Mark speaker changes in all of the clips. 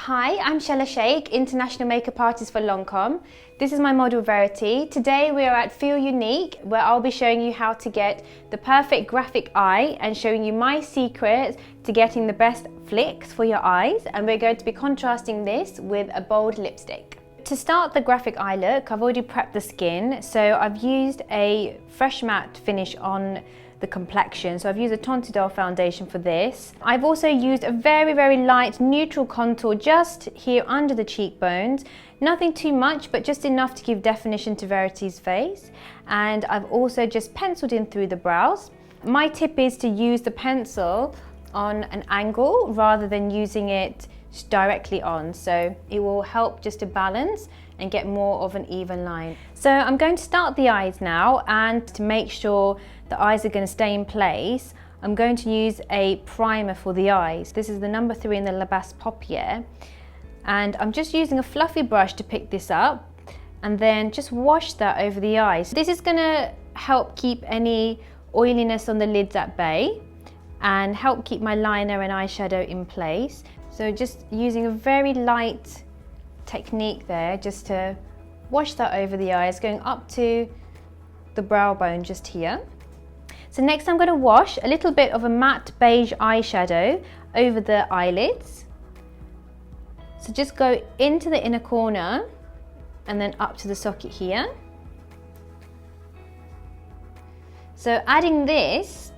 Speaker 1: Hi, I'm Shella Sheikh, International Makeup Artist for Lancome. This is my model Verity. Today we are at feelunique, where I'll be showing you how to get the perfect graphic eye and showing you my secrets to getting the best flicks for your eyes. And we're going to be contrasting this with a bold lipstick. To start the graphic eye look, I've already prepped the skin. So I've used a fresh matte finish on the complexion. So I've used a Untitled foundation for this. I've also used a very light neutral contour just here under the cheekbones. Nothing too much, but just enough to give definition to Verity's face. And I've also just penciled in through the brows. My tip is to use the pencil on an angle rather than using it directly on. So it will help just to balance and get more of an even line. So I'm going to start the eyes now, and to make sure the eyes are going to stay in place, I'm going to use a primer for the eyes. This is the number 3 in the La Base Paupière, and I'm just using a fluffy brush to pick this up and then just wash that over the eyes. This is going to help keep any oiliness on the lids at bay and help keep my liner and eyeshadow in place. So just using a very light technique there just to wash that over the eyes, going up to the brow bone just here. So next I'm going to wash a little bit of a matte beige eyeshadow over the eyelids. So just go into the inner corner and then up to the socket here. So adding this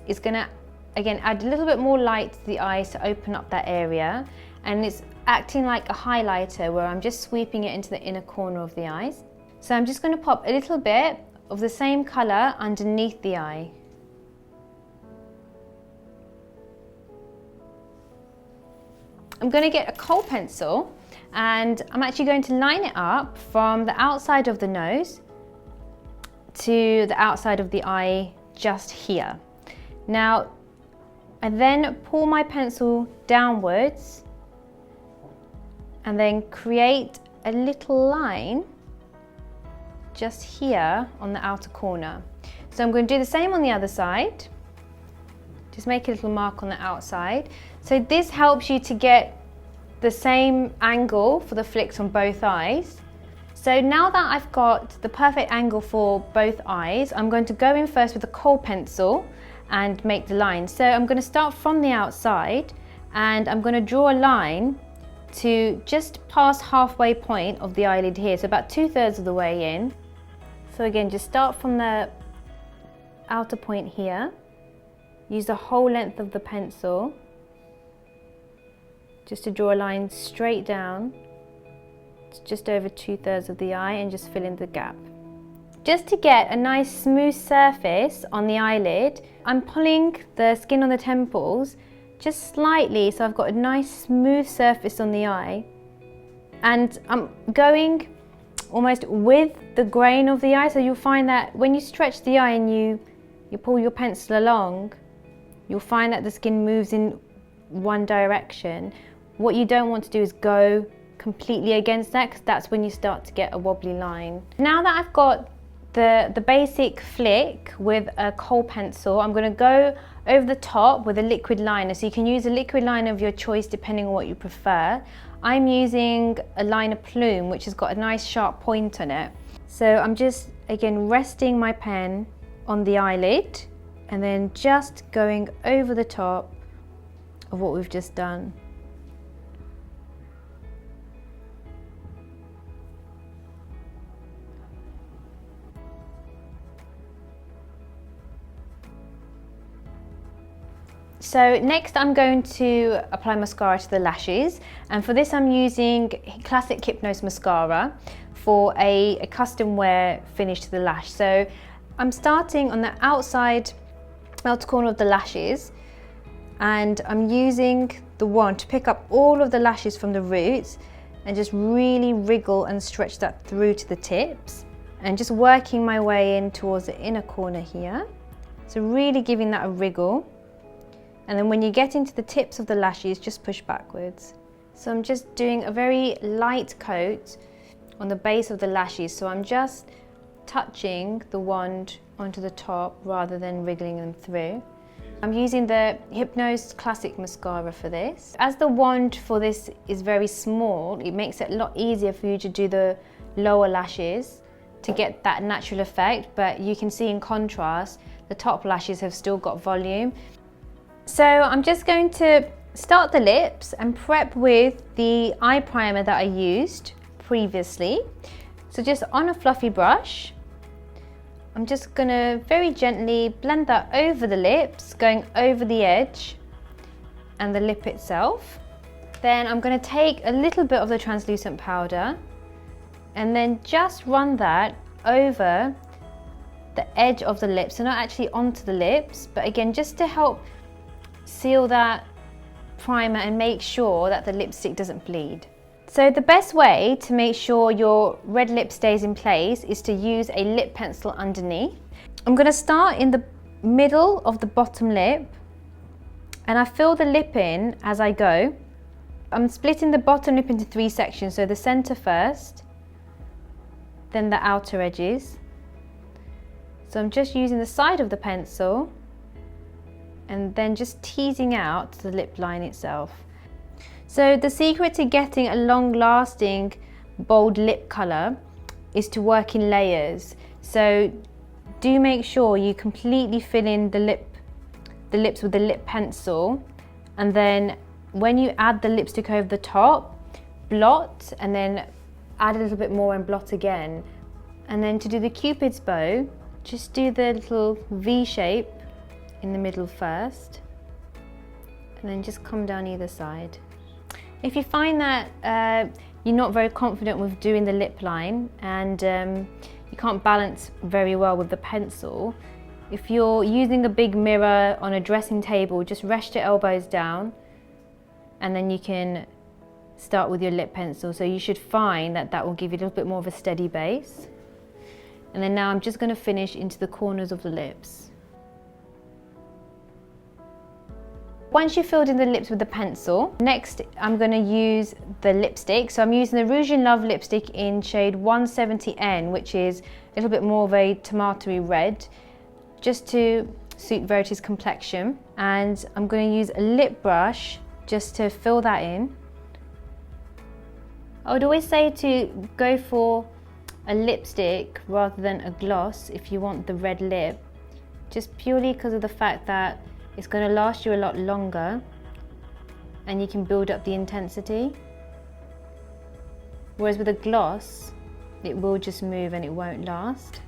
Speaker 1: is going to again add a little bit more light to the eyes to open up that area, and it's acting like a highlighter where I'm just sweeping it into the inner corner of the eyes. So I'm just going to pop a little bit of the same colour underneath the eye. I'm going to get a kohl pencil and I'm actually going to line it up from the outside of the nose to the outside of the eye just here. Now I then pull my pencil downwards and then create a little line just here on the outer corner. So I'm going to do the same on the other side. Just make a little mark on the outside. So this helps you to get the same angle for the flicks on both eyes. So now that I've got the perfect angle for both eyes, I'm going to go in first with a kohl pencil and make the line. So I'm going to start from the outside and I'm going to draw a line to just past halfway point of the eyelid here, so about 2/3 of the way in. So again, just start from the outer point here, use the whole length of the pencil just to draw a line straight down to just over 2/3 of the eye and just fill in the gap. Just to get a nice smooth surface on the eyelid, I'm pulling the skin on the temples just slightly so I've got a nice smooth surface on the eye, and I'm going almost with the grain of the eye. So you'll find that when you stretch the eye and you pull your pencil along, you'll find that the skin moves in one direction. What you don't want to do is go completely against that, because that's when you start to get a wobbly line. Now that I've got the basic flick with a kohl pencil, I'm going to go over the top with a liquid liner. So you can use a liquid liner of your choice depending on what you prefer. I'm using a liner plume which has got a nice sharp point on it. So I'm just again resting my pen on the eyelid and then just going over the top of what we've just done. So next I'm going to apply mascara to the lashes, and for this I'm using classic Hypnose mascara for a custom wear finish to the lash. So I'm starting on the outer corner of the lashes, and I'm using the wand to pick up all of the lashes from the roots and just really wriggle and stretch that through to the tips, and just working my way in towards the inner corner here. So really giving that a wriggle. And then when you get into the tips of the lashes, just push backwards. So I'm just doing a very light coat on the base of the lashes. So I'm just touching the wand onto the top rather than wriggling them through. I'm using the Hypnose Classic Mascara for this. As the wand for this is very small, it makes it a lot easier for you to do the lower lashes to get that natural effect, but you can see in contrast, the top lashes have still got volume. So I'm just going to start the lips and prep with the eye primer that I used previously. So just on a fluffy brush, I'm just gonna very gently blend that over the lips, going over the edge and the lip itself. Then I'm gonna take a little bit of the translucent powder and then just run that over the edge of the lips, so not actually onto the lips, but again, just to help seal that primer and make sure that the lipstick doesn't bleed. So the best way to make sure your red lip stays in place is to use a lip pencil underneath. I'm going to start in the middle of the bottom lip and I fill the lip in as I go. I'm splitting the bottom lip into 3 sections, so the center first, then the outer edges. So I'm just using the side of the pencil and then just teasing out the lip line itself. So the secret to getting a long-lasting bold lip colour is to work in layers. So do make sure you completely fill in the lips with the lip pencil, and then when you add the lipstick over the top, blot and then add a little bit more and blot again. And then to do the Cupid's bow, just do the little V shape in the middle first and then just come down either side. If you find that you're not very confident with doing the lip line and you can't balance very well with the pencil, if you're using a big mirror on a dressing table, just rest your elbows down and then you can start with your lip pencil. So you should find that that will give you a little bit more of a steady base. And then now I'm just going to finish into the corners of the lips. Once you've filled in the lips with the pencil, next I'm going to use the lipstick. So I'm using the Rouge in Love lipstick in shade 170N, which is a little bit more of a tomatoey red, just to suit Verity's complexion. And I'm going to use a lip brush just to fill that in. I would always say to go for a lipstick rather than a gloss if you want the red lip, just purely because of the fact that it's going to last you a lot longer and you can build up the intensity. Whereas with a gloss, it will just move and it won't last.